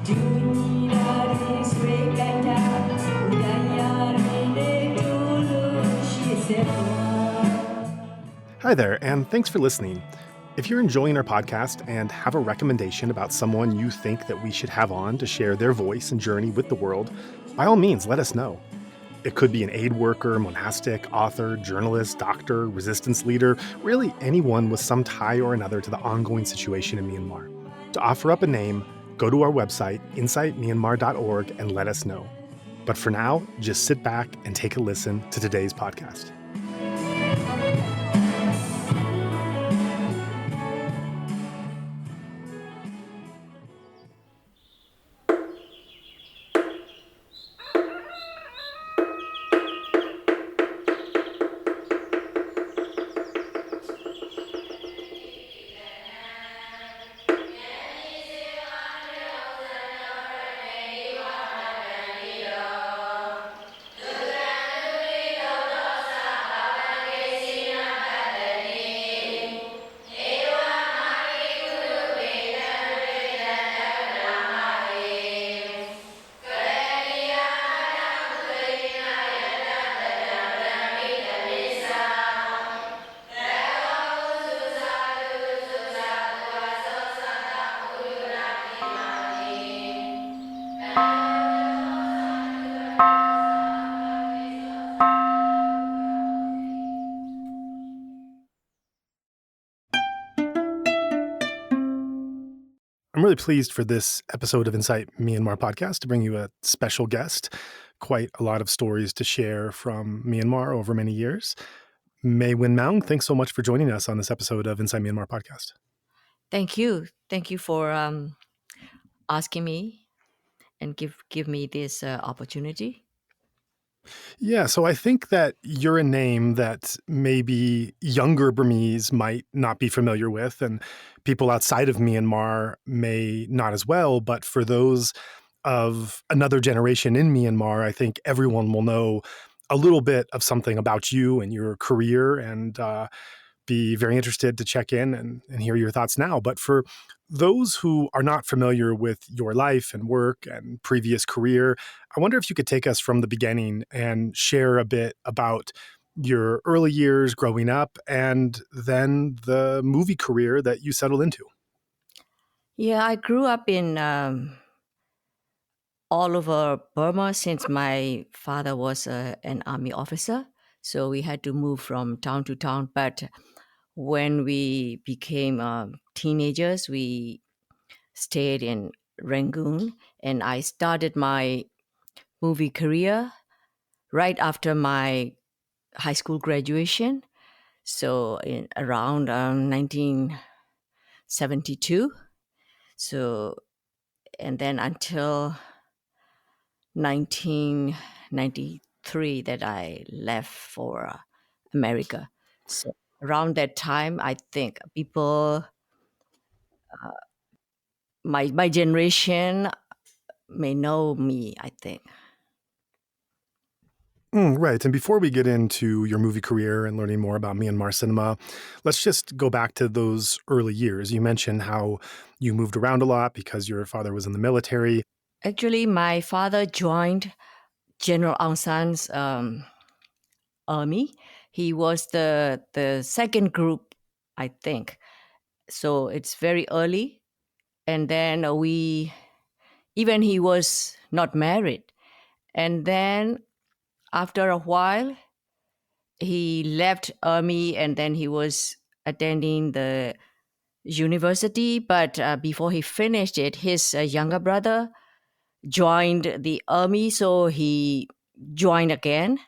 Hi there, and thanks for listening. If you're enjoying our podcast and have a recommendation about someone you think that we should have on to share their voice and journey with the world, by all means, let us know. It could be an aid worker, monastic, author, journalist, doctor, resistance leader, really anyone with some tie or another to the ongoing situation in Myanmar. To offer up a name, go to our website, insightmyanmar.org, and let us know. But for now, just sit back and take a listen to today's podcast. I'm really pleased for this episode of Insight Myanmar podcast to bring you a special guest. Quite a lot of stories to share from Myanmar over many years. May Wynn Maung, thanks so much for joining us on this episode of Insight Myanmar podcast. Thank you. Thank you for asking me and give me this opportunity. Yeah, so I think that you're a name that maybe younger Burmese might not be familiar with, and people outside of Myanmar may not as well. But for those of another generation in Myanmar, I think everyone will know a little bit of something about you and your career, and be very interested to check in and hear your thoughts now. But for those who are not familiar with your life and work and previous career, I wonder if you could take us from the beginning and share a bit about your early years growing up and then the movie career that you settled into. Yeah, I grew up in all over Burma since my father was an army officer. So we had to move from town to town. But when we became teenagers, we stayed in Rangoon, and I started my movie career right after my high school graduation. So in around 1972. So, and then until 1993 that I left for America. So around that time, I think people, my generation may know me, I think. Right. And before we get into your movie career and learning more about Myanmar cinema, let's just go back to those early years. You mentioned how you moved around a lot because your father was in the military. Actually, my father joined General Aung San's army. He was the second group, I think. So it's very early. And then even he was not married. And then after a while, he left army and then he was attending the university. But before he finished it, his younger brother joined the army. So he joined again.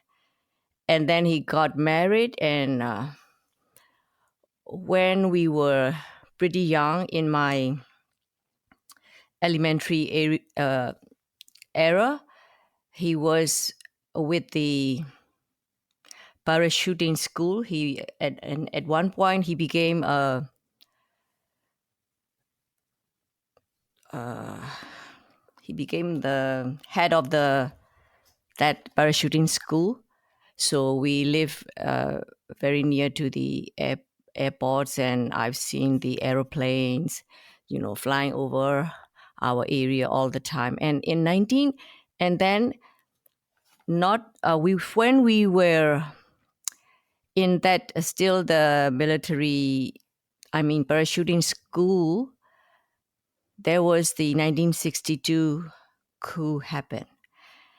And then he got married. And when we were pretty young in my elementary era, he was with the parachuting school. He at one point he became the head of that parachuting school. So we live very near to the airports, and I've seen the aeroplanes, flying over our area all the time. And in 19, and then not when we were in that still the military, parachuting school, there was the 1962 coup happened.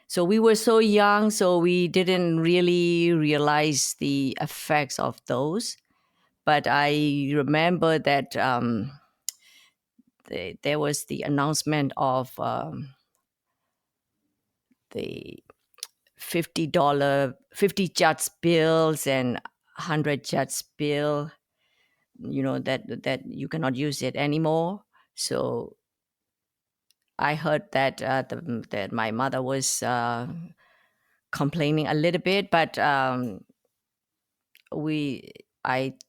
So we were so young, so we didn't really realize the effects of those. But I remember that there was the announcement of the $50, 50 Jats bills and 100 Jats bill, that you cannot use it anymore. So I heard that that my mother was complaining a little bit, but I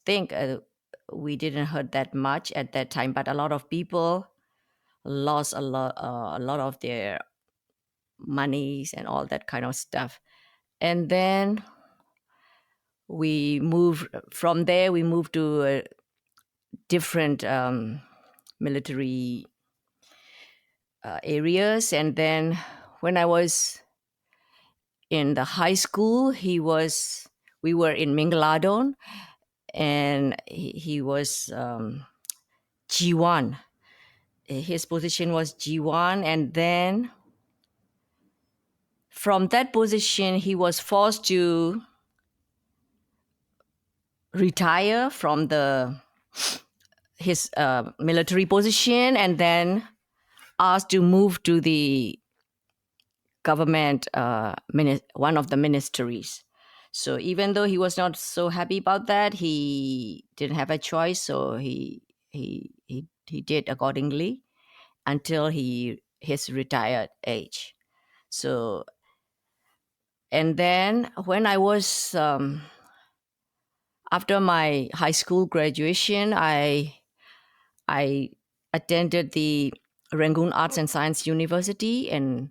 think we didn't heard that much at that time. But a lot of people lost a lot of their monies and all that kind of stuff. And then we moved from there. We moved to different military areas, and then when I was in the high school, we were in Mingladon, and he was G1. His position was G1, and then from that position, he was forced to retire from his military position, and then asked to move to the government, one of the ministries. So even though he was not so happy about that, he didn't have a choice. So he did accordingly until his retired age. So, and then when I was after my high school graduation, I attended the Rangoon Arts and Science University, and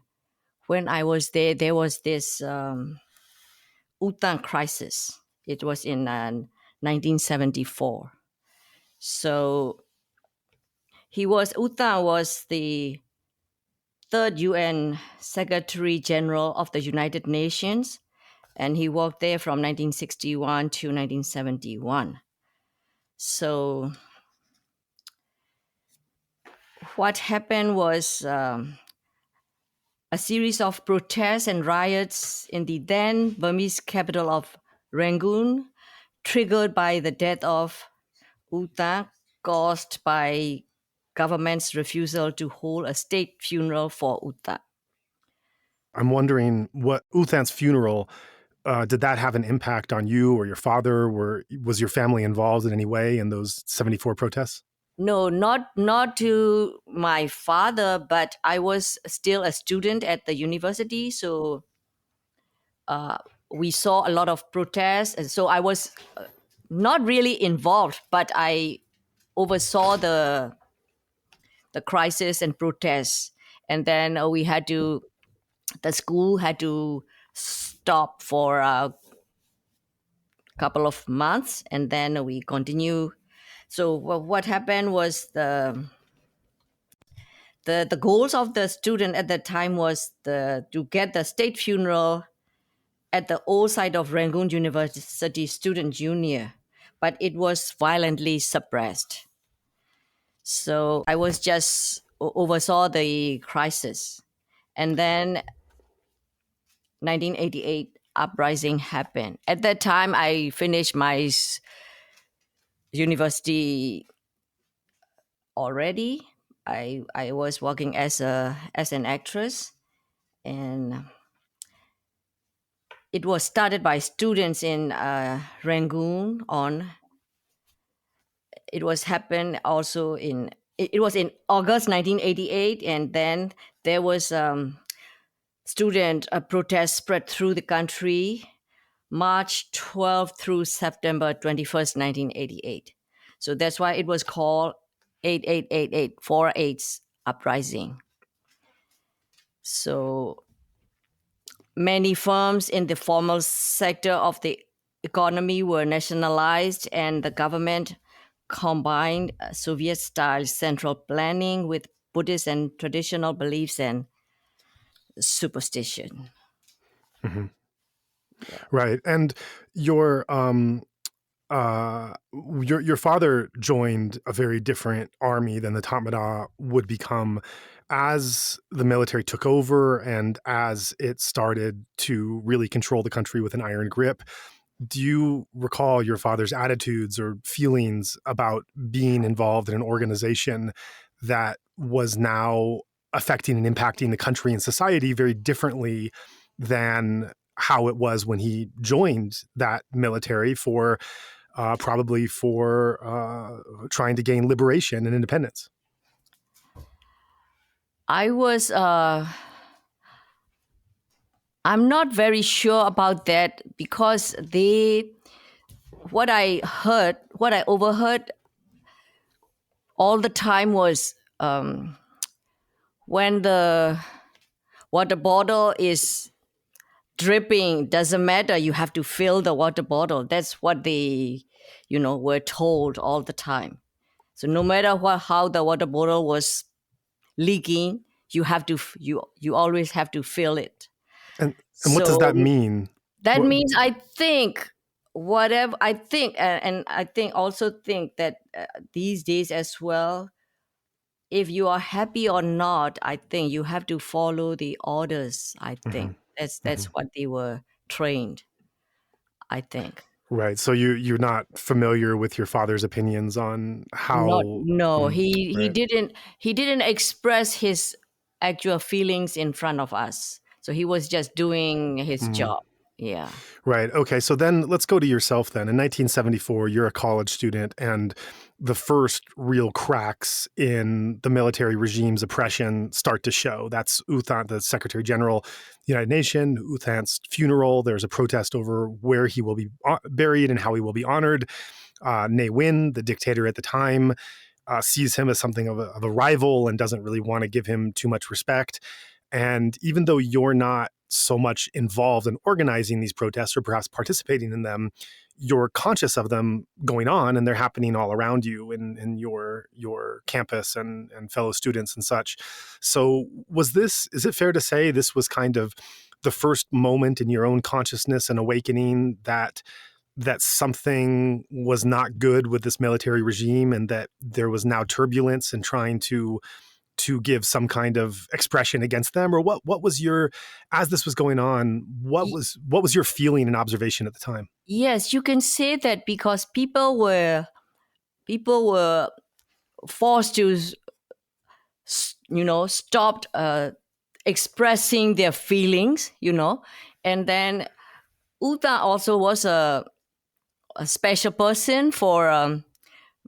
when I was there, there was this U Thant crisis. It was in 1974. So U Thant was the third UN Secretary General of the United Nations, and he worked there from 1961 to 1971. So what happened was a series of protests and riots in the then Burmese capital of Rangoon, triggered by the death of U Thant, caused by government's refusal to hold a state funeral for U Thant. I'm wondering what U Thant's funeral, did that have an impact on you or your father? Was your family involved in any way in those 74 protests? No, not to my father, but I was still a student at the university, so we saw a lot of protests, and so I was not really involved, but I oversaw the crisis and protests, and then the school had to stop for a couple of months, and then we continue. So what happened was the goals of the student at that time was to get the state funeral at the old site of Rangoon University Student Union, but it was violently suppressed. So I was just oversaw the crisis, and then 1988 uprising happened. At that time, I finished my university already. I was working as an actress, and it was started by students in Rangoon. It was happened also it was in August 1988, and then there was student protest spread through the country, March 12th through September 21st, 1988. So that's why it was called 8888 uprising. So many firms in the formal sector of the economy were nationalized, and the government combined Soviet-style central planning with Buddhist and traditional beliefs and superstition. Hmm. Yeah. Right. And your uh your father joined a very different army than the Tatmadaw would become as the military took over and as it started to really control the country with an iron grip. Do you recall your father's attitudes or feelings about being involved in an organization that was now affecting and impacting the country and society very differently than how it was when he joined that military for probably for trying to gain liberation and independence? I was I'm not very sure about that because what I overheard all the time was when the water bottle is dripping, doesn't matter, you have to fill the water bottle. That's what they, were told all the time. So no matter how the water bottle was leaking, you have to you always have to fill it. And what does that So mean? that What, means I think whatever I think, and I think also think that these days as well, if you are happy or not, I think you have to follow the orders. I think mhm, that's mhm. what they were trained. I think. Right. So you're not familiar with your father's opinions on Not how. no, Mm, right. he didn't express his actual feelings in front of us. So he was just doing his Mm. job. Yeah. Right. Okay. So then let's go to yourself then. In 1974, you're a college student, and the first real cracks in the military regime's oppression start to show. That's U Thant, the Secretary General, the United Nations, U Thant's funeral. There's a protest over where he will be buried and how he will be honored. May Wynn, the dictator at the time, sees him as something of a rival and doesn't really want to give him too much respect. And even though you're not so much involved in organizing these protests or perhaps participating in them, you're conscious of them going on and they're happening all around you in your campus and fellow students and such. So is it fair to say this was kind of the first moment in your own consciousness and awakening that something was not good with this military regime and that there was now turbulence and trying to give some kind of expression against them? Or what was your, as this was going on, Y- what was your feeling and observation at the time? yes, you can say that because people were forced to stopped expressing their feelings, and then Uta also was a special person for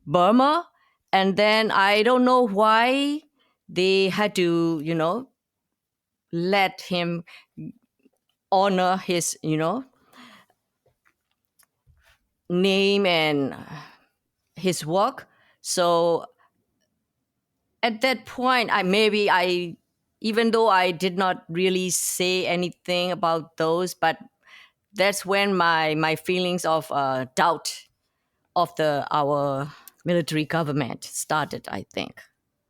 Burma. And then I don't know why they had to, let him honor his, name and his work. So at that point, even though I did not really say anything about those, but that's when my feelings of doubt of the our military government started, I think.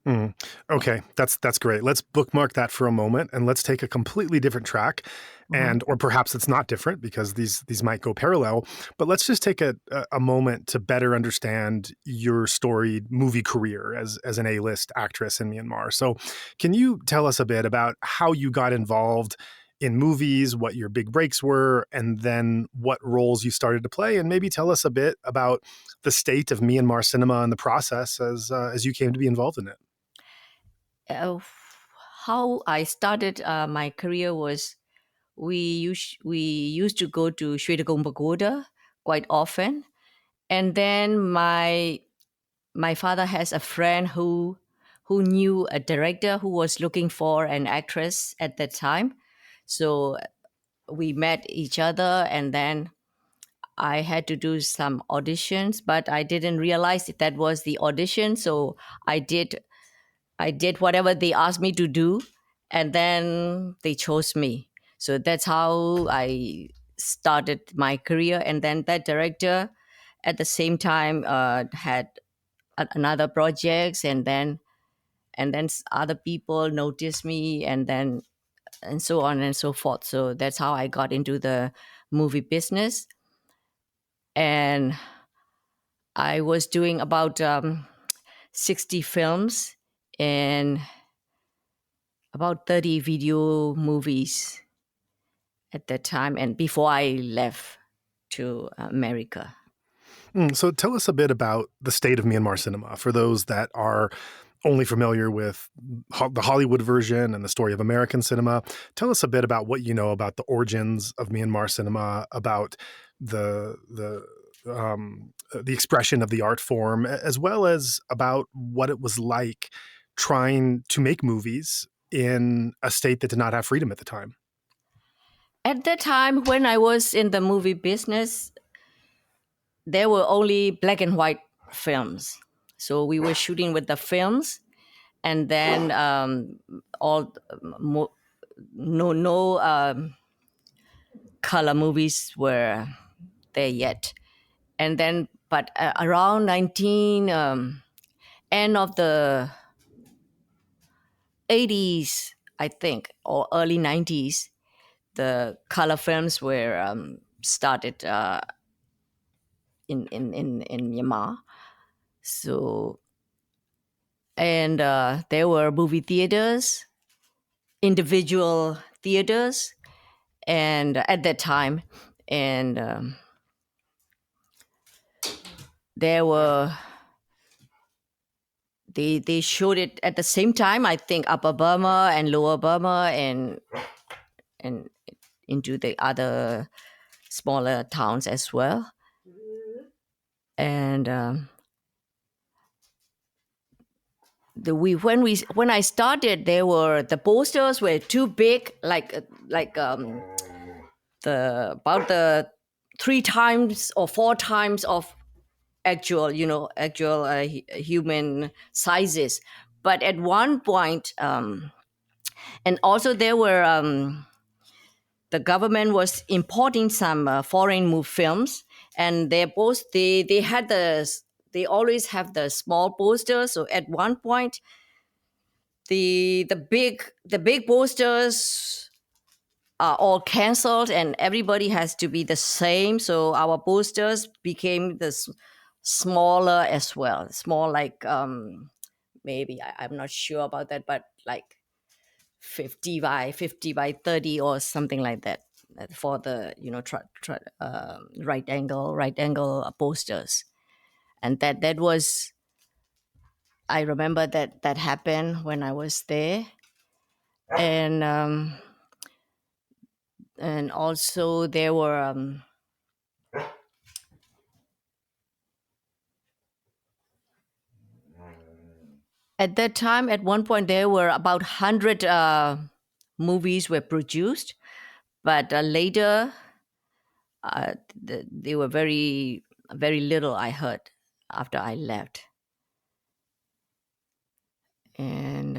Mm. Yeah. Okay, that's great. Let's bookmark that for a moment and let's take a completely different track, Mhm. and or perhaps it's not different because these might go parallel. But let's just take a moment to better understand your storied movie career as an A-list actress in Myanmar. So, can you tell us a bit about how you got involved in movies, what your big breaks were, and then what roles you started to play, and maybe tell us a bit about the state of Myanmar cinema in the process as you came to be involved in it? Uh, how I started my career was we used to go to Shwedagon Pagoda quite often, and then my father has a friend who knew a director who was looking for an actress at that time. So we met each other, and then I had to do some auditions, but I didn't realize that was the audition. So I did I did whatever they asked me to do, and then they chose me. So that's how I started my career. And then that director, at the same time, had another projects, and then other people noticed me, and so on and so forth. So that's how I got into the movie business. And I was doing about 60 films and about 30 video movies at that time, and before I left to America. So tell us a bit about the state of Myanmar cinema for those that are only familiar with the Hollywood version and the story of American cinema. Tell us a bit about what you know about the origins of Myanmar cinema, about the expression of the art form, as well as about what it was like trying to make movies in a state that did not have freedom at the time. At that time, when I was in the movie business, there were only black and white films. So we were shooting with the films, and then no color movies were there yet. And then, but around 19 end of the 80s, I think, or early 90s, the color films were started in Myanmar. So, and there were movie theaters, individual theaters, and at that time, and there were they showed it at the same time. I think Upper Burma and Lower Burma and into the other smaller towns as well. And when I started, the posters were too big, like about the 3 times or 4 times of actual human sizes. But at one point, and also there were the government was importing some foreign films, and they always have the small posters. So at one point, the big posters are all canceled, and everybody has to be the same. So our posters became smaller as well, small, like maybe I'm not sure about that, but like 50 by 30 or something like that, for the right angle posters. And that was, I remember that happened when I was there. And also there were at that time, at one point, there were about 100 movies were produced, but later they were very, very little, I heard, after I left. And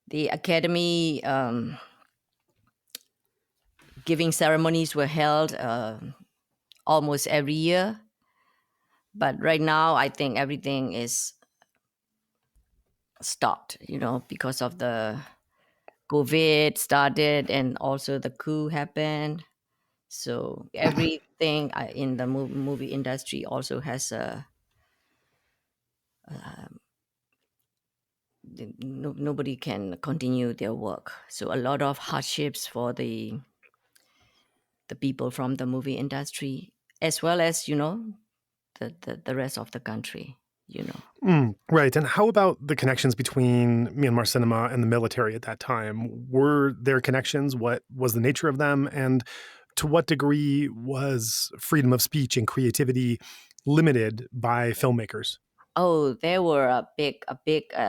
the academy giving ceremonies were held almost every year. But right now, I think everything is stopped, because of the COVID started, and also the coup happened. So everything in the movie industry also has nobody can continue their work. So a lot of hardships for the people from the movie industry, as well as the rest of the country. Right. And how about the connections between Myanmar cinema and the military at that time? Were there connections? What was the nature of them? And to what degree was freedom of speech and creativity limited by filmmakers? Oh, there were a big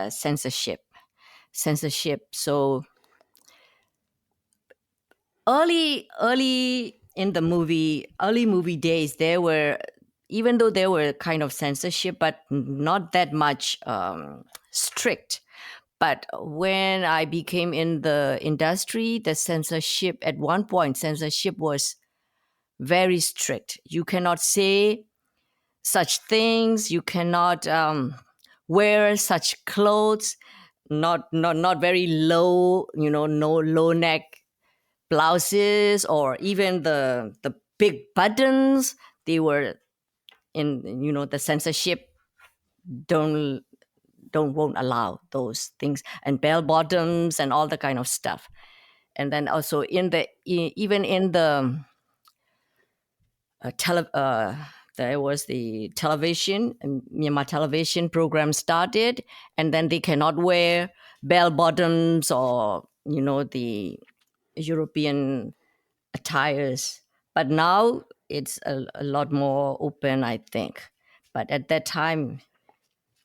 censorship. So early in the early movie days, there were, even though there were kind of censorship, but not that much strict. But when I became in the industry, at one point, censorship was very strict. You cannot say such things. You cannot wear such clothes, not very low, no low neck blouses, or even the big buttons. They were in, the censorship don't won't allow those things, and bell bottoms and all the kind of stuff. And then also even in the there was the television, Myanmar television program started, and then they cannot wear bell bottoms or the European attires. But now it's a lot more open, I think. But at that time,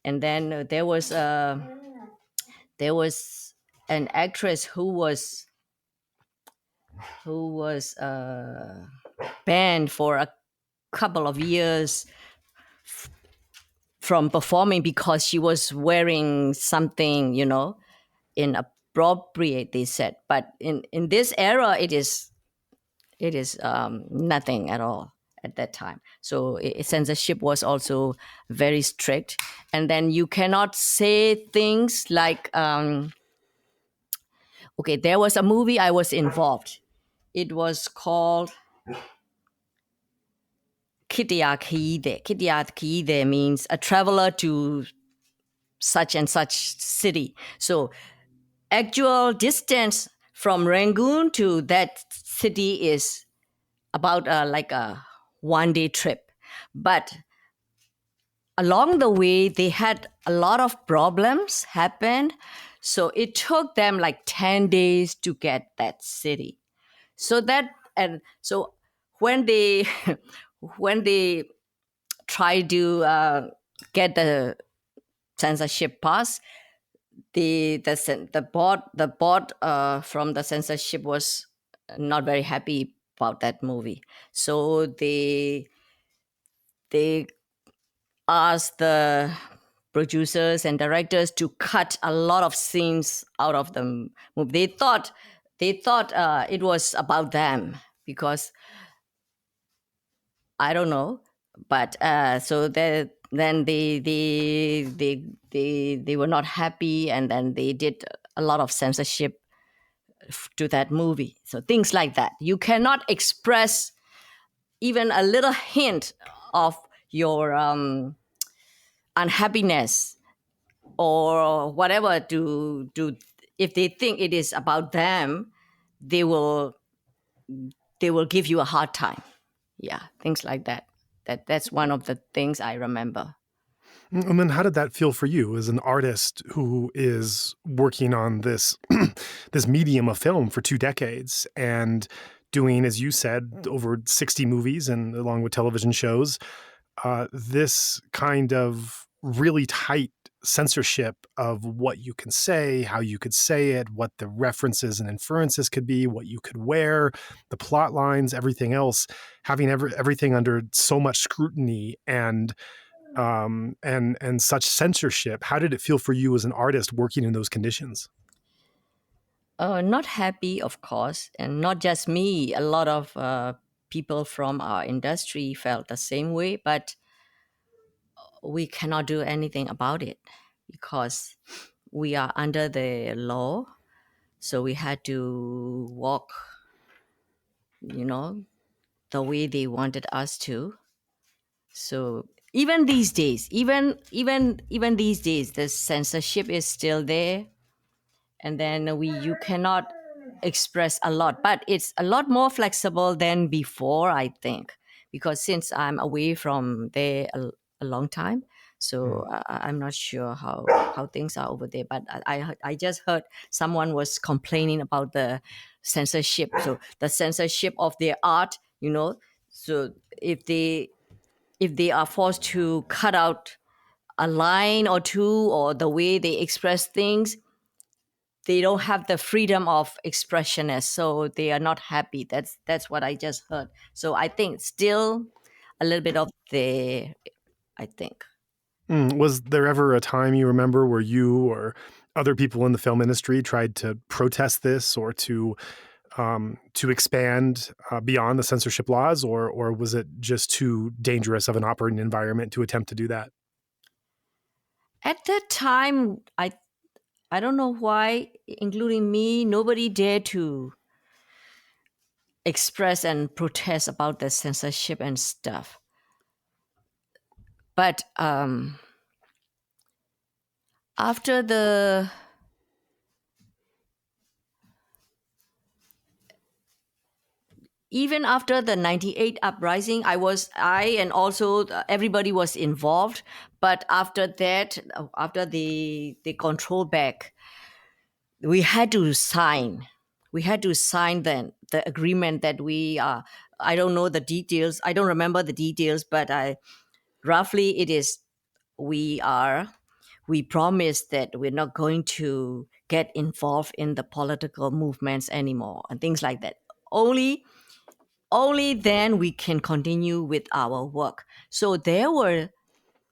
and then there was an actress who was banned for a couple of years from performing because she was wearing something, inappropriate, they said. But in this era, it is nothing at all at that time. So censorship was also very strict. And then you cannot say things like, okay, there was a movie I was involved. It was called Kyi Pyar. Kyi Pyar means a traveler to such and such city. So actual distance from Rangoon to that city is about like a 1-day trip. But along the way, they had a lot of problems happen. So it took them like 10 days to get that city. So when they when they try to get the censorship pass, the board from the censorship was not very happy about that movie. So they asked the producers and directors to cut a lot of scenes out of the movie. They thought it was about them, because I don't know, but so then they were not happy, and then they did a lot of censorship to that movie. So things like that. You cannot express even a little hint of your unhappiness or whatever to if they think it is about them, they will give you a hard time. Yeah, things like that. That's one of the things I remember. And then how did that feel for you as an artist who is working on this this medium of film for 2 decades and doing, as you said, over 60 movies and along with television shows, this kind of really tight censorship of what you can say, how you could say it, what the references and inferences could be, what you could wear, the plot lines, everything else, having everything under so much scrutiny and such censorship. How did it feel for you as an artist working in those conditions? Not happy, of course, and not just me. A lot of people from our industry felt the same way, but we cannot do anything about it because we are under the law. So we had to walk, the way they wanted us to. So even these days, even these days, the censorship is still there, and then you cannot express a lot, but it's a lot more flexible than before, I think, because since I'm away from there a long time, so I'm not sure how things are over there. But I just heard someone was complaining about the censorship. So the censorship of their art, so if they are forced to cut out a line or two, or the way they express things, they don't have the freedom of expression, so they are not happy. That's what I just heard. So I think still a little bit of the, I think. Was there ever a time you remember where you or other people in the film industry tried to protest this or to expand beyond the censorship laws, or was it just too dangerous of an operating environment to attempt to do that? At that time, I don't know why, including me, nobody dared to express and protest about the censorship and stuff. But after the even after the 98 uprising, I and also everybody was involved. But after that, after the control back, we had to sign. We had to sign the agreement that we I don't know the details. I don't remember the details, but I roughly it is we are we promise that we're not going to get involved in the political movements anymore and things like that. Only then we can continue with our work. So there were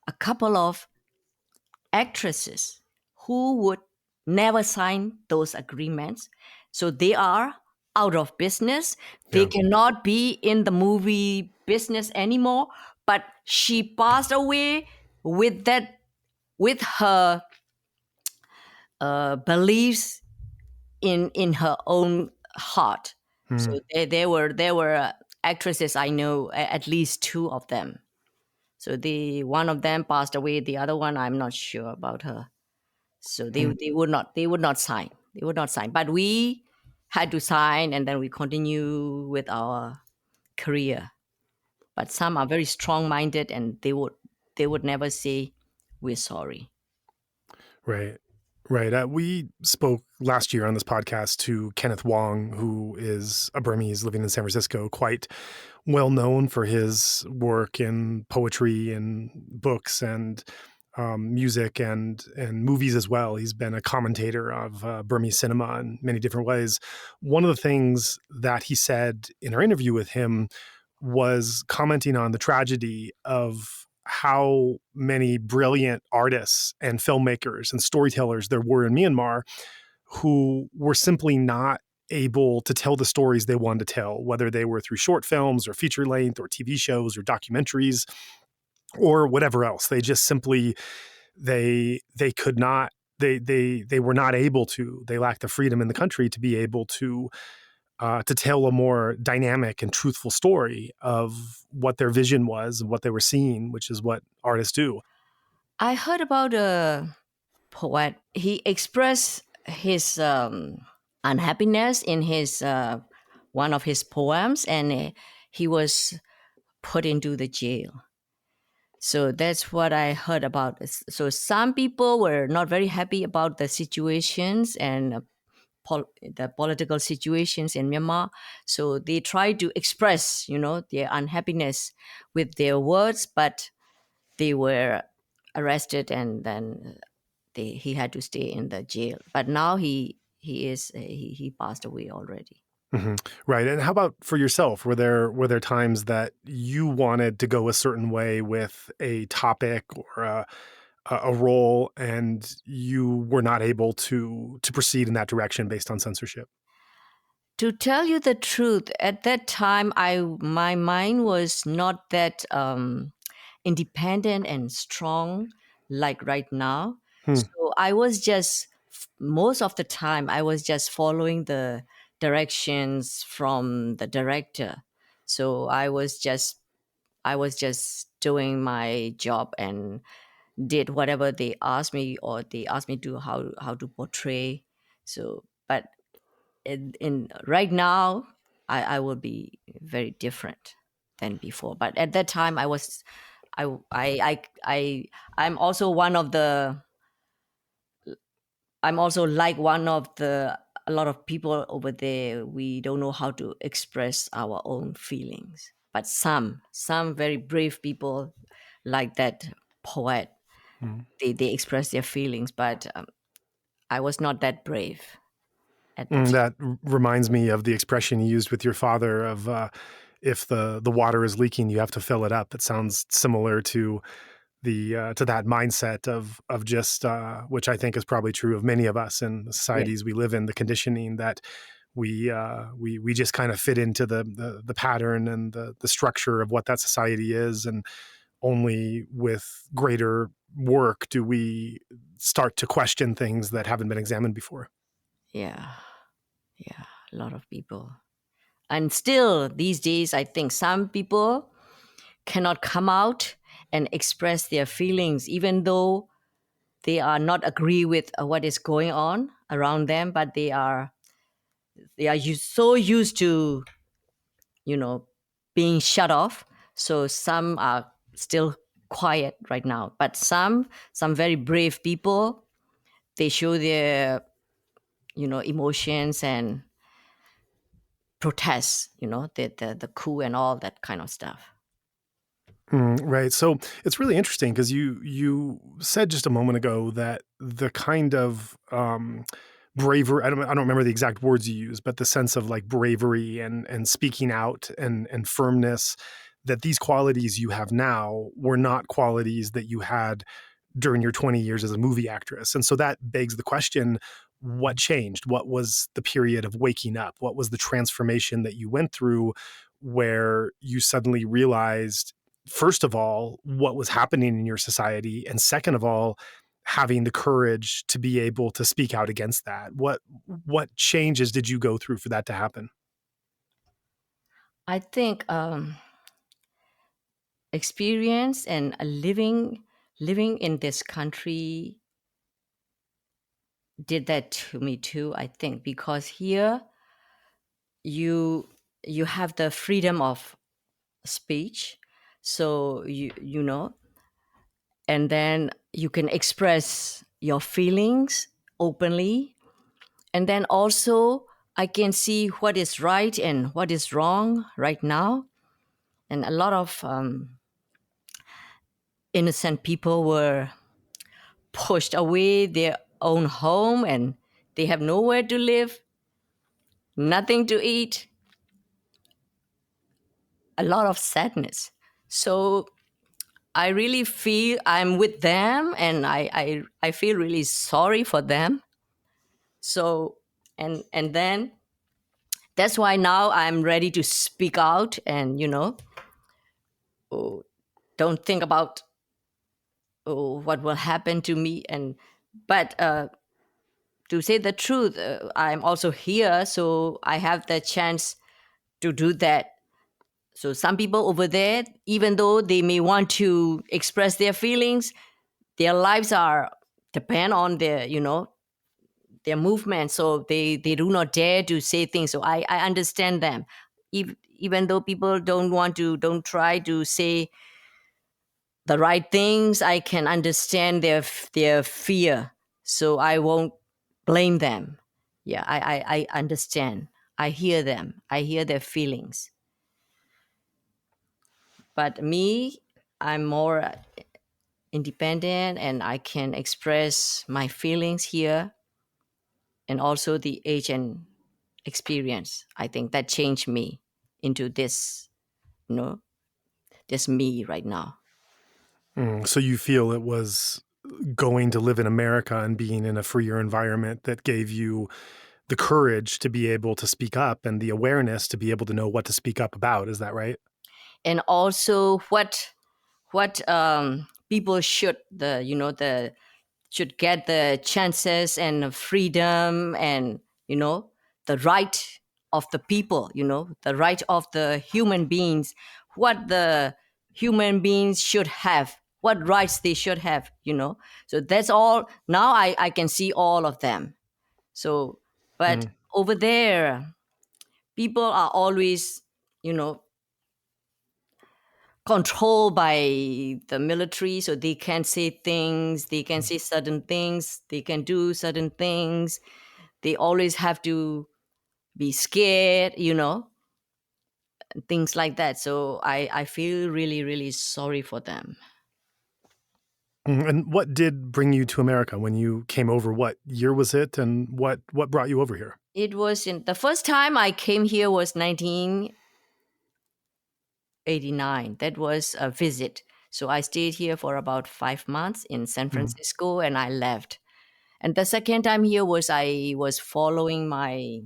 a couple of actresses who would never sign those agreements. So they are out of business. They Yeah. cannot be in the movie business anymore. But she passed away with that, with her beliefs in her own heart. So Hmm. there were actresses I know, at least two of them. So the one of them passed away. The other one I'm not sure about her. So Hmm. they would not sign. They would not sign. But we had to sign, and then we continue with our career. But some are very strong minded, and they would never say we're sorry. Right. Right. We spoke last year on this podcast to Kenneth Wong, who is a Burmese living in San Francisco, quite well known for his work in poetry and books and music and movies as well. He's been a commentator of Burmese cinema in many different ways. One of the things that he said in our interview with him was commenting on the tragedy of how many brilliant artists and filmmakers and storytellers there were in Myanmar who were simply not able to tell the stories they wanted to tell, whether they were through short films or feature length or TV shows or documentaries or whatever else. They just simply they could not they were not able to. They lacked the freedom in the country to be able to tell a more dynamic and truthful story of what their vision was and what they were seeing, which is what artists do. I heard about a poet. He expressed his unhappiness in his one of his poems, and he was put into the jail. So that's what I heard about. So some people were not very happy about the situations and the political situations in Myanmar. So they try to express, their unhappiness with their words, but they were arrested, and then he had to stay in the jail. But now he passed away already. Hmm. Right. And how about for yourself? Were there times that you wanted to go a certain way with a topic or a role, and you were not able to proceed in that direction based on censorship? To tell you the truth, at that time, my mind was not that independent and strong like right now. Hmm. So I was just most of the time I was just following the directions from the director. So I was just doing my job and did whatever they asked me, or they asked me to how to portray. So, but in right now, I will be very different than before. But at that time, I I'm also one of the I'm also like one of the a lot of people over there. We don't know how to express our own feelings, but some very brave people like that poet, Hmm. they express their feelings, but I was not that brave at the time. That reminds me of the expression you used with your father of if the water is leaking, you have to fill it up. It sounds similar to that mindset of just which I think is probably true of many of us in the Yeah. societies we live in. The conditioning that we just kind of fit into the pattern and the structure of what that society is, and only with greater work do we start to question things that haven't been examined before. Yeah, yeah, a lot of people. And still, these days, I think some people cannot come out and express their feelings, even though they are not agree with what is going on around them, but so used to, you know, being shut off. So some are still quiet right now, but some very brave people, they show their, emotions and protest, the coup and all that kind of stuff. Right. So it's really interesting because you said just a moment ago that the kind of bravery, I don't remember the exact words you used, but the sense of like bravery and speaking out and firmness, that these qualities you have now were not qualities that you had during your 20 years as a movie actress. And so that begs the question, what changed? What was the period of waking up? What was the transformation that you went through where you suddenly realized, first of all, what was happening in your society, and second of all, having the courage to be able to speak out against that? What changes did you go through for that to happen? I think experience and living in this country did that to me too, I think, because here you you have the freedom of speech. So and then you can express your feelings openly. And then also I can see what is right and what is wrong right now. And a lot of innocent people were pushed away their own home, and they have nowhere to live, nothing to eat, a lot of sadness. So I really feel I'm with them, and I feel really sorry for them. So and then that's why now I'm ready to speak out, and oh, don't think about what will happen to me. And but to say the truth, I'm also here, so I have the chance to do that. So some people over there, even though they may want to express their feelings, their lives are depend on their movement, so they do not dare to say things. So I understand them. Even though people don't try to say the right things, I can understand their fear. So I won't blame them. Yeah, I understand. I hear them. I hear their feelings. But me, I'm more independent, and I can express my feelings here, and also the age and experience. I think that changed me into this, you know, this me right now. So you feel it was going to live in America and being in a freer environment that gave you the courage to be able to speak up and the awareness to be able to know what to speak up about. Is that right? And also what people should the should get the chances and freedom, and the right of the people, the right of the human beings, what the human beings should have, what rights they should have. So that's all. Now I can see all of them. So but Mm. over there, people are always, you know controlled by the military, so they can say things, they can say certain things, they can do certain things. They always have to be scared, and things like that. So I feel really, really sorry for them. And what did bring you to America when you came over? What year was it, and what brought you over here? It was in the first time I came here was 1989. That was a visit. So I stayed here for about 5 months in San Mm. Francisco, and I left. And the second time here was I was following my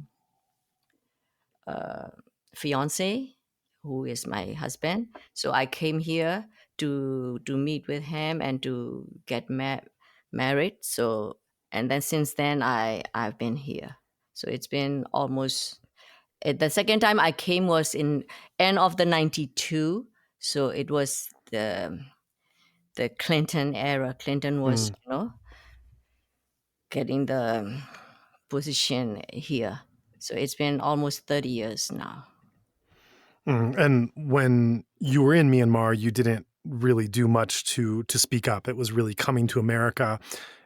fiance, who is my husband. So I came here to meet with him and to get married. So, and then since then I've been here. So it's been almost, the second time I came was in end of the 92. So it was the Clinton era. Clinton was, Mm. getting the position here. So it's been almost 30 years now. And when you were in Myanmar, you didn't really do much to speak up. It was really coming to America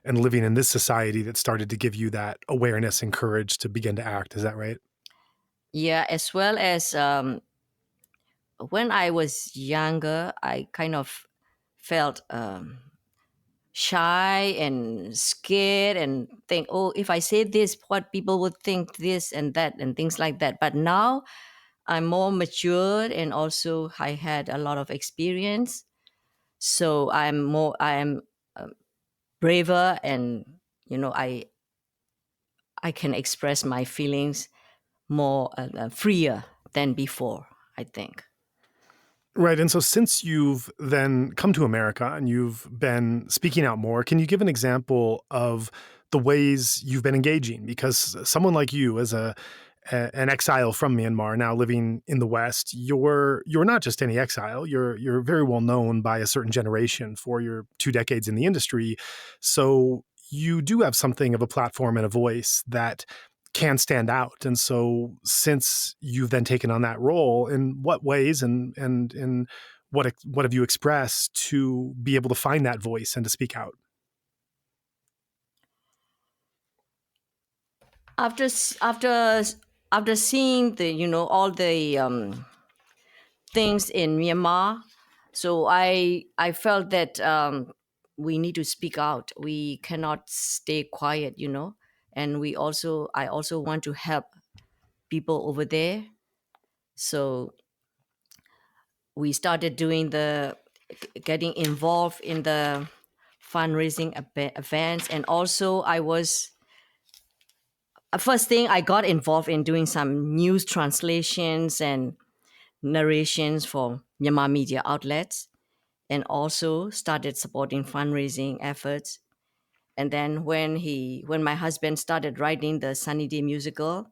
and living in this society that started to give you that awareness and courage to begin to act. Is that right? Yeah, as well as when I was younger, I kind of felt shy and scared and think, oh, if I say this, what people would think this and that and things like that. But now I'm more matured and also I had a lot of experience. So I am braver and, I can express my feelings more freer than before, I think. Right. And so since you've then come to America and you've been speaking out more, can you give an example of the ways you've been engaging? Because someone like you, as an exile from Myanmar, now living in the West, you're not just any exile. You're very well known by a certain generation for your 2 decades in the industry. So you do have something of a platform and a voice that can stand out. And so since you've then taken on that role, in what ways and what have you expressed to be able to find that voice and to speak out? After after seeing the all the things in Myanmar, so I felt that we need to speak out. We cannot stay quiet, and I also want to help people over there. So we started doing getting involved in the fundraising events, and also I was first thing I got involved in doing some news translations and narrations for Myanmar media outlets, and also started supporting fundraising efforts. And then when my husband started writing the Sunny Day musical,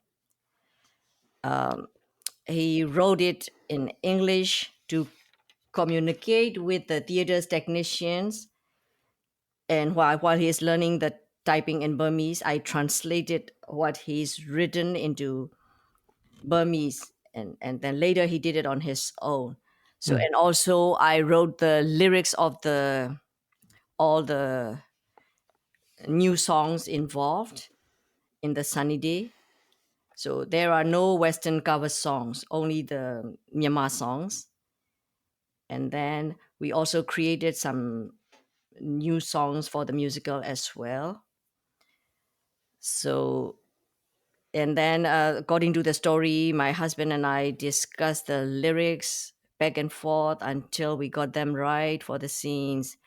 he wrote it in English to communicate with the theater's technicians. And while he's learning the typing in Burmese, I translated what he's written into Burmese, and then later he did it on his own. So, Hmm. and also I wrote the lyrics of the all the new songs involved in the Sunny Day. So there are no Western cover songs, only the Myanmar songs. And then we also created some new songs for the musical as well. So, and then according to the story, my husband and I discussed the lyrics back and forth until we got them right for the scenes,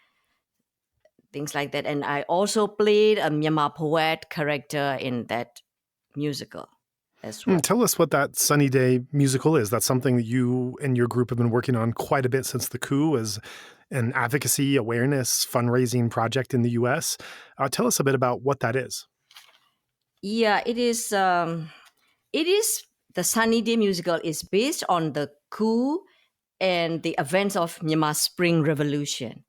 things like that. And I also played a Myanmar poet character in that musical as well. Tell us what that Sunny Day musical is. That's something that you and your group have been working on quite a bit since the coup as an advocacy, awareness, fundraising project in the US. Tell us a bit about what that is. Yeah, it is. It is the Sunny Day musical is based on the coup and the events of Myanmar Spring Revolution.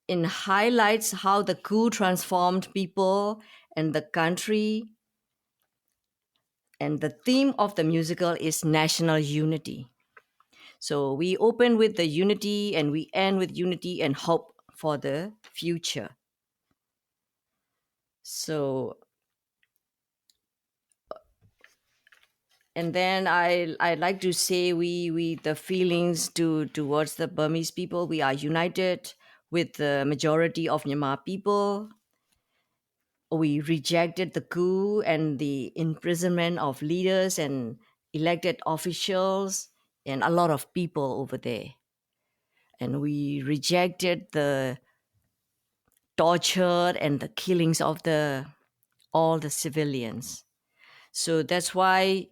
It highlights how the coup transformed people and the country. And the theme of the musical is national unity. So we open with the unity and we end with unity and hope for the future. So, and then I like to say we the feelings towards the Burmese people, we are united with the majority of Myanmar people. We rejected the coup and the imprisonment of leaders and elected officials and a lot of people over there. And we rejected the torture and the killings of all the civilians. So that's why,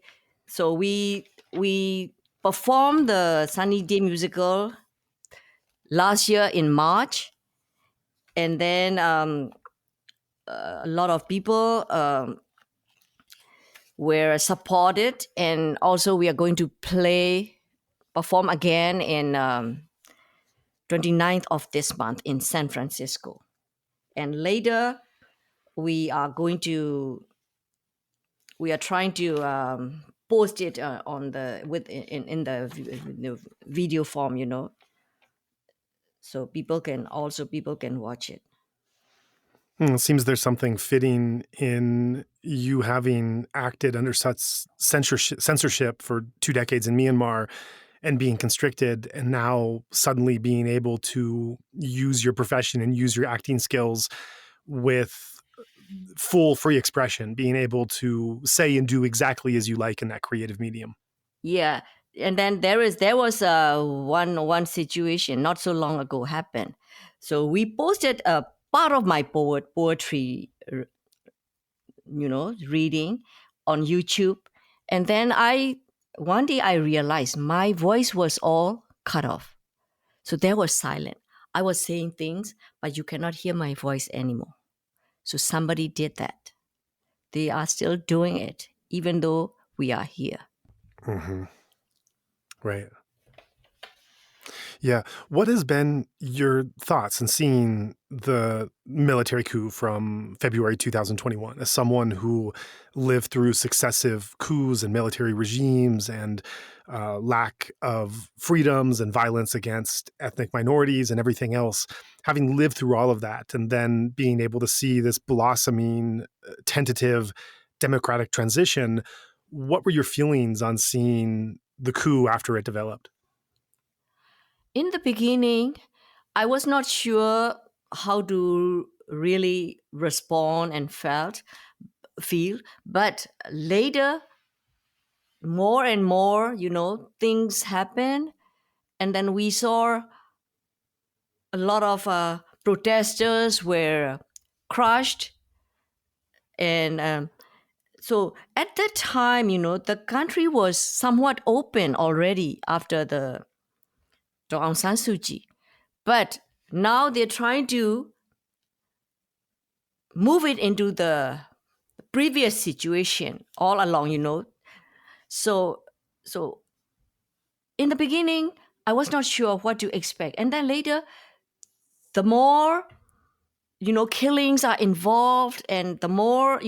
we perform the Sunny Day musical last year in March. And then a lot of people were supported. And also we are going to perform again in 29th of this month in San Francisco. And later we are trying to post it on the in the video form, so people can watch it. It seems there's something fitting in you having acted under such censorship for 2 decades in Myanmar and being constricted, and now suddenly being able to use your profession and use your acting skills with full free expression, being able to say and do exactly as you like in that creative medium. Yeah, and then there was one situation not so long ago happened. So we posted a part of my poetry, reading on YouTube, and then one day I realized my voice was all cut off. So there was silent. I was saying things, but you cannot hear my voice anymore. So somebody did that. They are still doing it, even though we are here. Mm-hmm. Right. Yeah. What has been your thoughts in seeing the military coup from February 2021 as someone who lived through successive coups and military regimes and lack of freedoms and violence against ethnic minorities and everything else, having lived through all of that and then being able to see this blossoming, tentative democratic transition? What were your feelings on seeing the coup after it developed? In the beginning, I was not sure how to really respond and feel, but later, more and more, things happen, and then we saw a lot of protesters were crushed, and so at that time, the country was somewhat open already after the Aung San Suu Kyi, but now they're trying to move it into the previous situation all along, So in the beginning, I was not sure what to expect. And then later, the more, killings are involved and the more,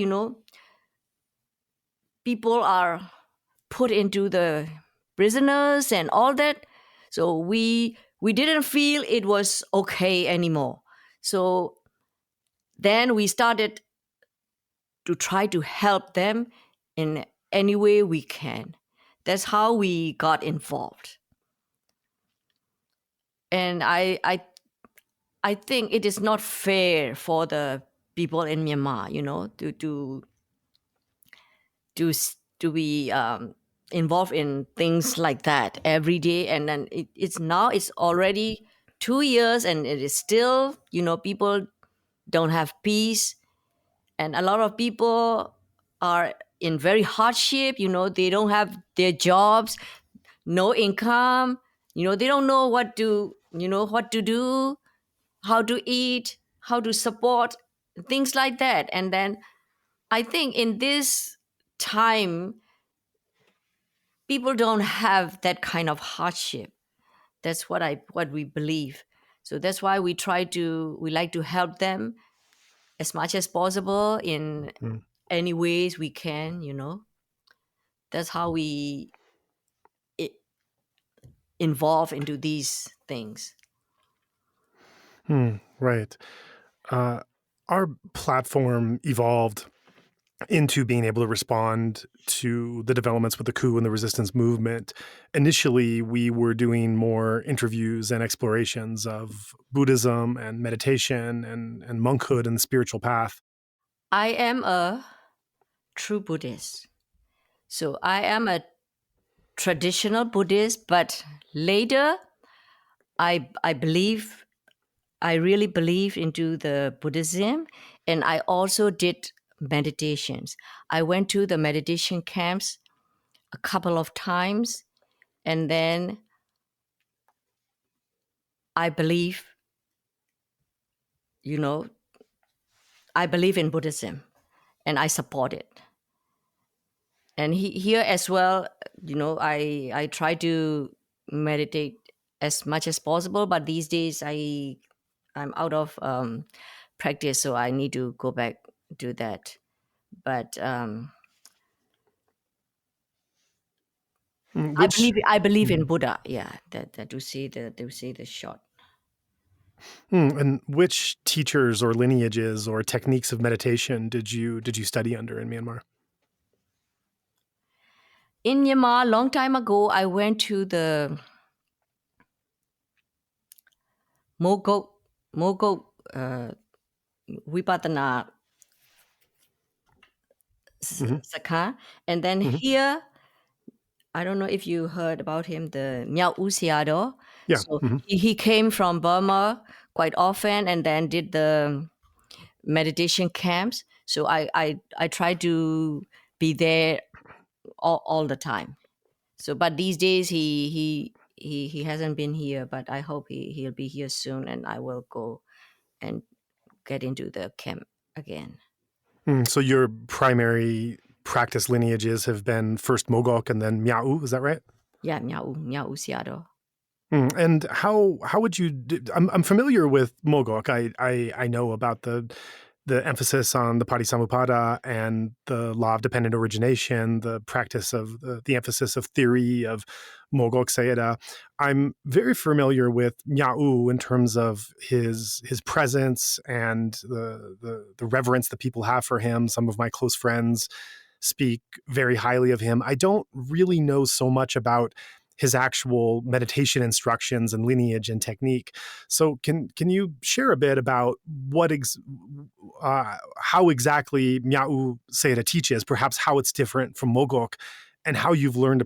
people are put into the prisoners and all that. So we didn't feel it was okay anymore. So then we started to try to help them in any way we can. That's how we got involved. And I think it is not fair for the people in Myanmar, to to be involved in things like that every day. And then it's already 2 years, and it is still, people don't have peace, and a lot of people are in very hardship. They don't have their jobs, no income. They don't know what to do, how to eat, how to support, things like that. And then I think in this time, people don't have that kind of hardship. That's what we believe. So that's why we like to help them as much as possible in any ways we can. That's how we involve into these things. Right. Our platform evolved into being able to respond to the developments with the coup and the resistance movement. Initially, we were doing more interviews and explorations of Buddhism and meditation and monkhood and the spiritual path. I am a true Buddhist. So I am a traditional Buddhist, but later I really believe into the Buddhism, and I also did meditations. I went to the meditation camps a couple of times, and then I believe, you know, I believe in Buddhism and I support it. And here as well, I try to meditate as much as possible, but these days I'm out of practice, so I need to go back to that. But Which I believe in Buddha. Yeah, that to say the short. and which teachers or lineages or techniques of meditation did you study under in Myanmar? In Myanmar, long time ago, I went to the Mogok Vipassana Hmm. Sakha, and then Hmm. here I don't know if you heard about him, the Mrauk U Sayadaw. Yeah. So Hmm. he came from Burma quite often and then did the meditation camps. So I try to be there all the time. So but these days he hasn't been here, but I hope he'll be here soon and I will go and get into the camp again. So your primary practice lineages have been first Mogok and then Miao, is that right? Yeah, Mrauk U Sayadaw. And how would you? I'm familiar with Mogok. I know about the emphasis on the Patisamuppada and the law of dependent origination, the practice of the emphasis of theory of Mogok Sayadaw. I'm very familiar with Miao in terms of his presence and the reverence that people have for him. Some of my close friends speak very highly of him. I don't really know so much about his actual meditation instructions and lineage and technique. So can you share a bit about how exactly Mrauk Sayadaw teaches, perhaps how it's different from Mogok, and how you've learned to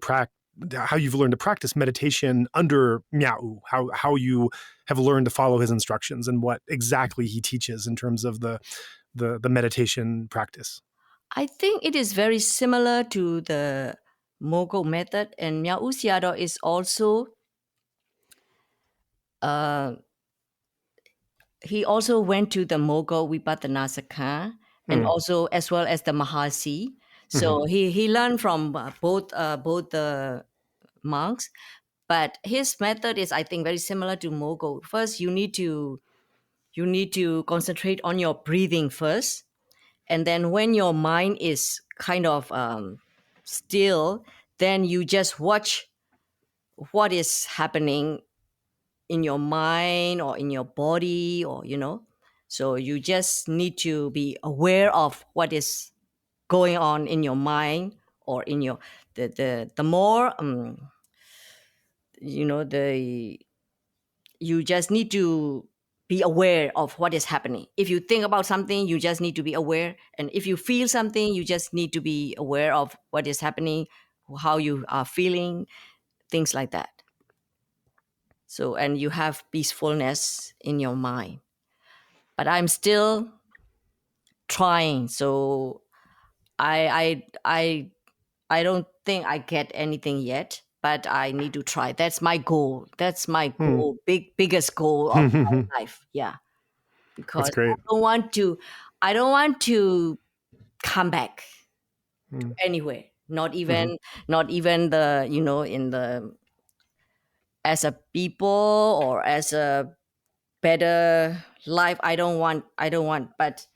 practice meditation under Mrauk, how you have learned to follow his instructions and what exactly he teaches in terms of the meditation practice. I think it is very similar to the Mogok method, and Mrauk U Sayadaw is also uh, he also went to the Mogok Vipassana Sakha and Mm. also as well as the Mahasi. Hmm. So he learned from both the monks, but his method is I think very similar to Mogok. First, you need to concentrate on your breathing first, and then when your mind is kind of still, then you just watch what is happening in your mind or in your body, or so you just need to be aware of what is going on in your mind or in your the more the you just need to be aware of what is happening. If you think about something, you just need to be aware, and if you feel something, you just need to be aware of what is happening, how you are feeling, things like that. So and you have peacefulness in your mind. But I'm still trying. So I don't think I get anything yet, but I need to try. That's my goal. That's my Mm. goal, biggest goal of my life. Yeah, That's because great. I don't want to come back to Mm. anywhere. Hmm. Not even the in the as a people or as a better life. I don't want, but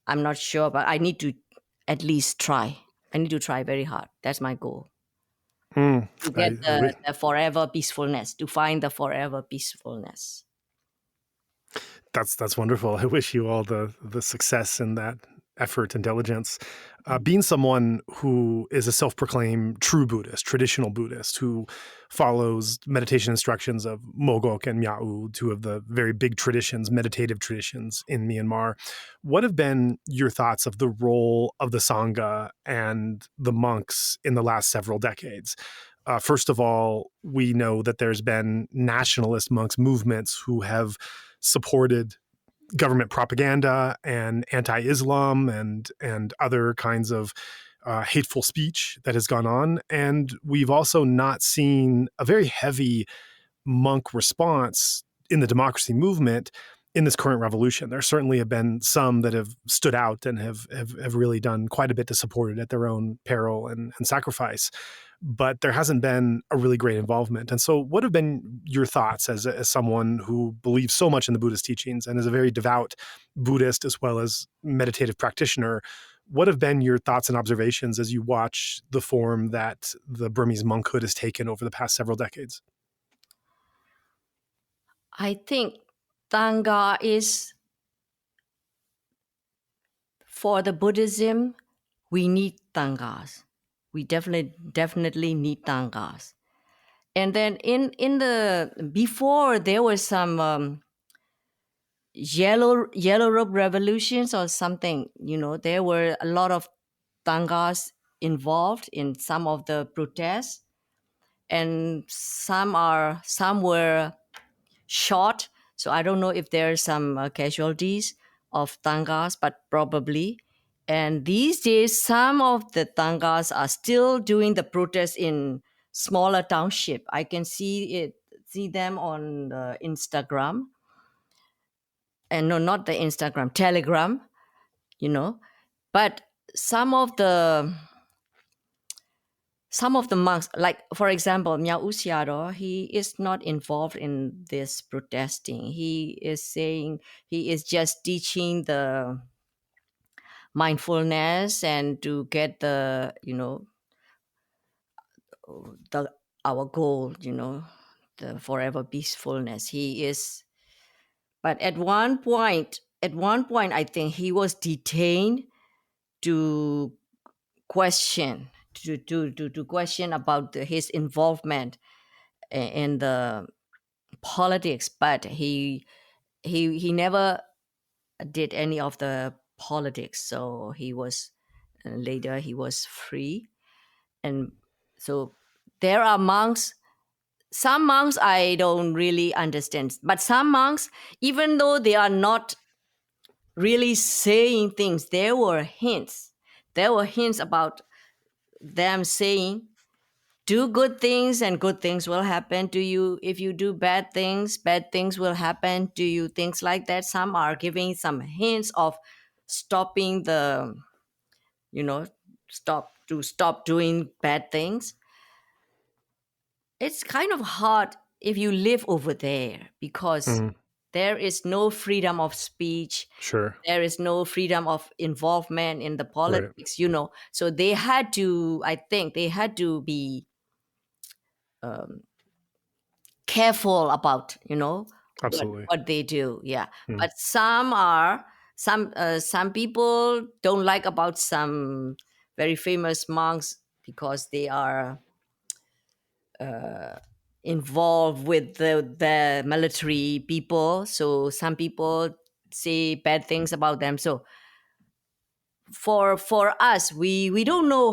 I'm not sure, but I need to at least try. I need to try very hard. That's my goal. Mm. To I, get I wi- the forever peacefulness, to find the forever peacefulness. that's wonderful. I wish you all the success in that effort and diligence. Mm. Being someone who is a self-proclaimed true Buddhist, traditional Buddhist, who follows meditation instructions of Mogok and Miao, two of the very big traditions, meditative traditions in Myanmar, what have been your thoughts of the role of the Sangha and the monks in the last several decades? First of all, we know that there's been nationalist monks movements who have supported government propaganda and anti-Islam and other kinds of hateful speech that has gone on. And we've also not seen a very heavy monk response in the democracy movement in this current revolution. There certainly have been some that have stood out and have really done quite a bit to support it at their own peril and sacrifice. But there hasn't been a really great involvement. And so what have been your thoughts as someone who believes so much in the Buddhist teachings and is a very devout Buddhist as well as meditative practitioner? What have been your thoughts and observations as you watch the form that the Burmese monkhood has taken over the past several decades? I think Thanga is, for the Buddhism, we need Tangas. We definitely need Tangas. And then in the before there was some yellow robe revolutions or something. There were a lot of Tangas involved in some of the protests, and some were shot. So I don't know if there are some casualties of Tangas, but probably. And these days, some of the Tangas are still doing the protest in smaller township. I can see them on Instagram, and no, not the Instagram, Telegram. But some of the monks, like for example, Mrauk U Sayadaw, he is not involved in this protesting. He is saying, he is just teaching the mindfulness and to get the our goal, the forever peacefulness. He is, but at one point, I think he was detained to question to question about his involvement in the politics, but he never did any of the politics. So he was later he was free. And so there are monks. Some monks I don't really understand, but some monks, even though they are not really saying things, there were hints. There were hints about them saying, do good things and good things will happen to you. If you do bad things will happen to you. Things like that. Some are giving some hints of stopping the, stop doing bad things. It's kind of hard if you live over there, because there is no freedom of speech. Sure. There is no freedom of involvement in the politics, So they had to, I think they had to be careful about, Absolutely. what they do. Yeah. But some people don't like about some very famous monks because they are involved with the military people. So some people say bad things about them. So for us, we don't know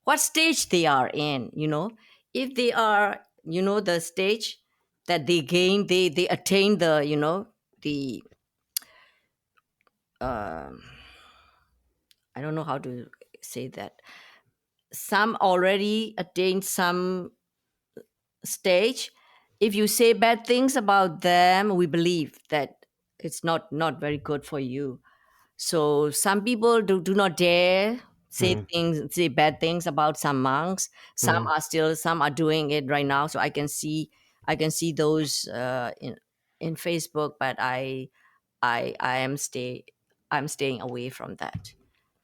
what stage they are in. If they are, the stage that they gain, they attain the, the I don't know how to say that. Some already attained some stage. If you say bad things about them, we believe that it's not very good for you. So some people do not dare say bad things about some monks. Some are doing it right now. So I can see those in Facebook, but I'm staying away from that.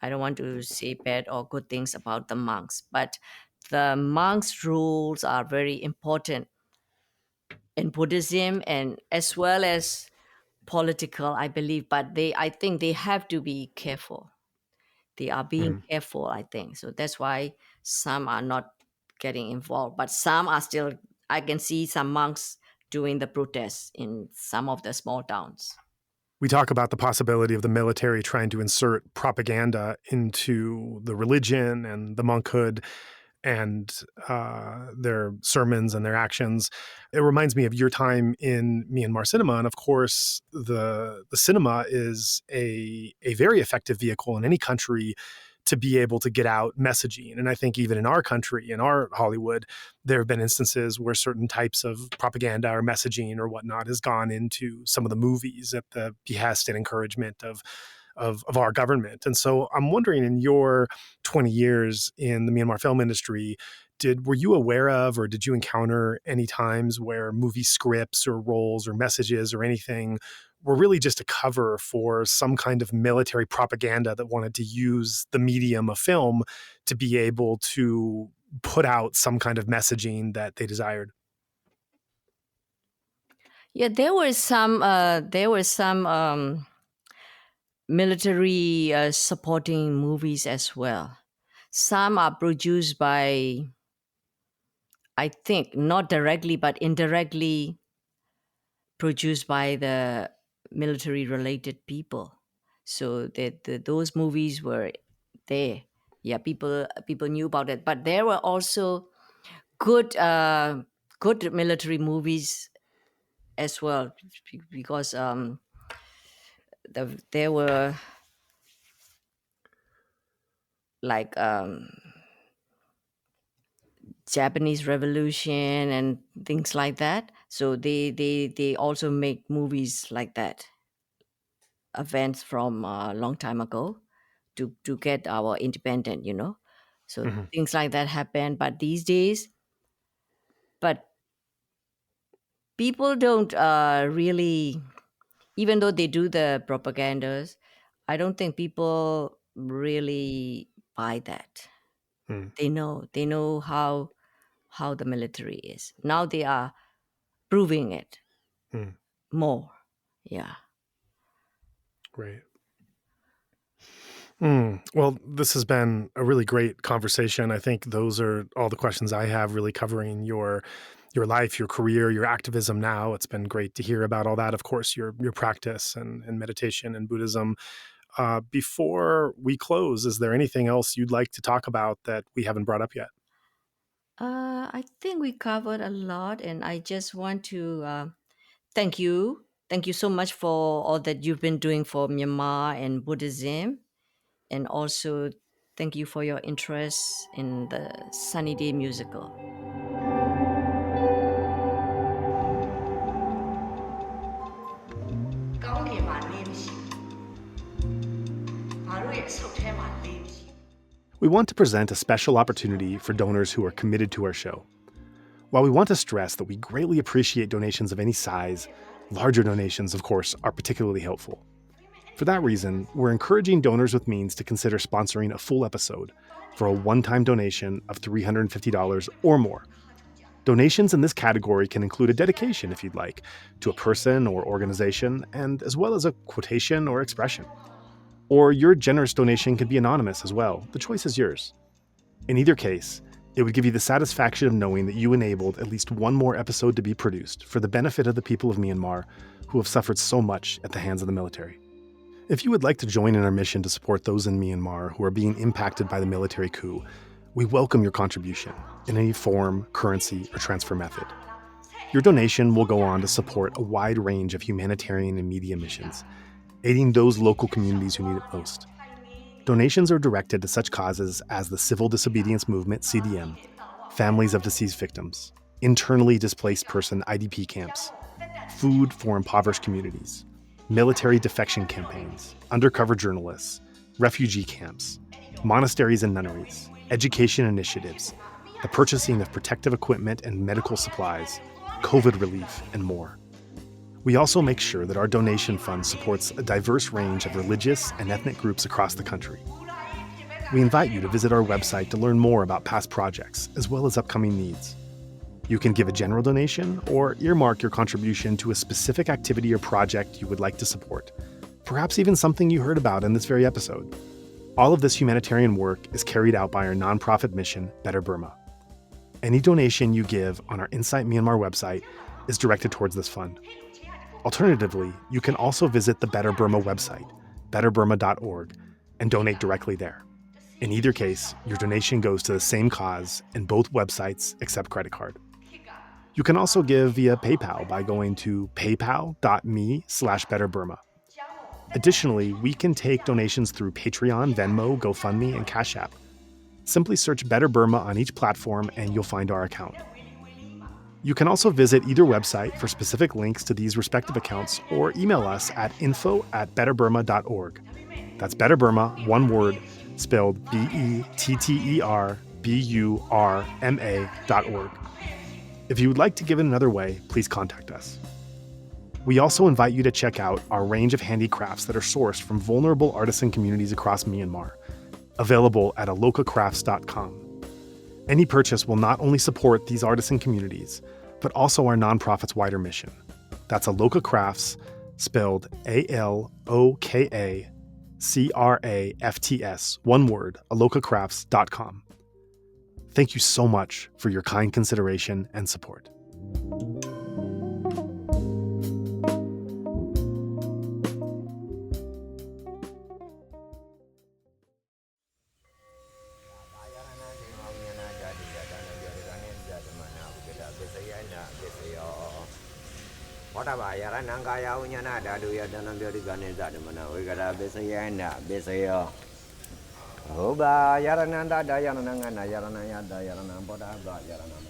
I don't want to say bad or good things about the monks, but the monks' rules are very important in Buddhism and as well as political, I believe. But I think they have to be careful. They are being careful, I think. So that's why some are not getting involved, but some are still. I can see some monks doing the protests in some of the small towns. We talk about the possibility of the military trying to insert propaganda into the religion and the monkhood and their sermons and their actions. It reminds me of your time in Myanmar cinema. And of course, the cinema is a very effective vehicle in any country to be able to get out messaging. And I think even in our country, in our Hollywood, there have been instances where certain types of propaganda or messaging or whatnot has gone into some of the movies at the behest and encouragement of our government. And so I'm wondering, in your 20 years in the Myanmar film industry, were you aware of, or did you encounter any times where movie scripts or roles or messages or anything were really just a cover for some kind of military propaganda that wanted to use the medium of film to be able to put out some kind of messaging that they desired? Yeah, there were some military supporting movies as well. Some are produced by, I think, not directly but indirectly produced by the military related people. So those movies were there. Yeah, people knew about it. But there were also good good military movies as well, because there were like Japanese Revolution and things like that. So they also make movies like that, events from a long time ago, to get our independent, So Mhm. things like that happen. But these days, but people don't really, even though they do the propagandas, I don't think people really buy that. Mm, They know how the military is. Now they are proving it mm. more. Yeah. Great. Well, this has been a really great conversation. I think those are all the questions I have, really covering your life, your career, your activism now. It's been great to hear about all that. Of course, your practice and meditation and Buddhism. Before we close, is there anything else you'd like to talk about that we haven't brought up yet? I think we covered a lot, and I just want to thank you. Thank you so much for all that you've been doing for Myanmar and Buddhism, and also thank you for your interest in the Sunny Day musical. ကောင်းကင်မှာနေမရှိဘူးငါတို့ရဲ့ဆုတ်ထဲမှာလေးမရှိဘူး We want to present a special opportunity for donors who are committed to our show. While we want to stress that we greatly appreciate donations of any size, larger donations, of course, are particularly helpful. For that reason, we're encouraging donors with means to consider sponsoring a full episode for a one-time donation of $350 or more. Donations in this category can include a dedication, if you'd like, to a person or organization, and as well as a quotation or expression. Or your generous donation can be anonymous as well. The choice is yours. In either case, it would give you the satisfaction of knowing that you enabled at least one more episode to be produced for the benefit of the people of Myanmar who have suffered so much at the hands of the military. If you would like to join in our mission to support those in Myanmar who are being impacted by the military coup, we welcome your contribution in any form, currency, or transfer method. Your donation will go on to support a wide range of humanitarian and media missions, aiding those local communities who need it most. Donations are directed to such causes as the Civil Disobedience Movement, CDM, families of deceased victims, internally displaced person IDP camps, food for impoverished communities, military defection campaigns, undercover journalists, refugee camps, monasteries and nunneries, education initiatives, the purchasing of protective equipment and medical supplies, COVID relief, and more. We also make sure that our donation fund supports a diverse range of religious and ethnic groups across the country. We invite you to visit our website to learn more about past projects, as well as upcoming needs. You can give a general donation or earmark your contribution to a specific activity or project you would like to support, perhaps even something you heard about in this very episode. All of this humanitarian work is carried out by our nonprofit mission, Better Burma. Any donation you give on our Insight Myanmar website is directed towards this fund. Alternatively, you can also visit the Better Burma website, betterburma.org, and donate directly there. In either case, your donation goes to the same cause, and both websites accept credit card. You can also give via PayPal by going to paypal.me/betterburma. Additionally, we can take donations through Patreon, Venmo, GoFundMe, and Cash App. Simply search Better Burma on each platform and you'll find our account. You can also visit either website for specific links to these respective accounts or email us at info@betterburma.org. That's Better Burma, one word, spelled BETTERBURMA.org. If you would like to give it another way, please contact us. We also invite you to check out our range of handicrafts that are sourced from vulnerable artisan communities across Myanmar, available at alokacrafts.com. Any purchase will not only support these artisan communities, but also our nonprofit's wider mission. That's Aloka Crafts, spelled ALOKACRAFTS, one word, alokacrafts.com. Thank you so much for your kind consideration and support. Oba yarananda dayananga yaranaya dayanam boda yaranam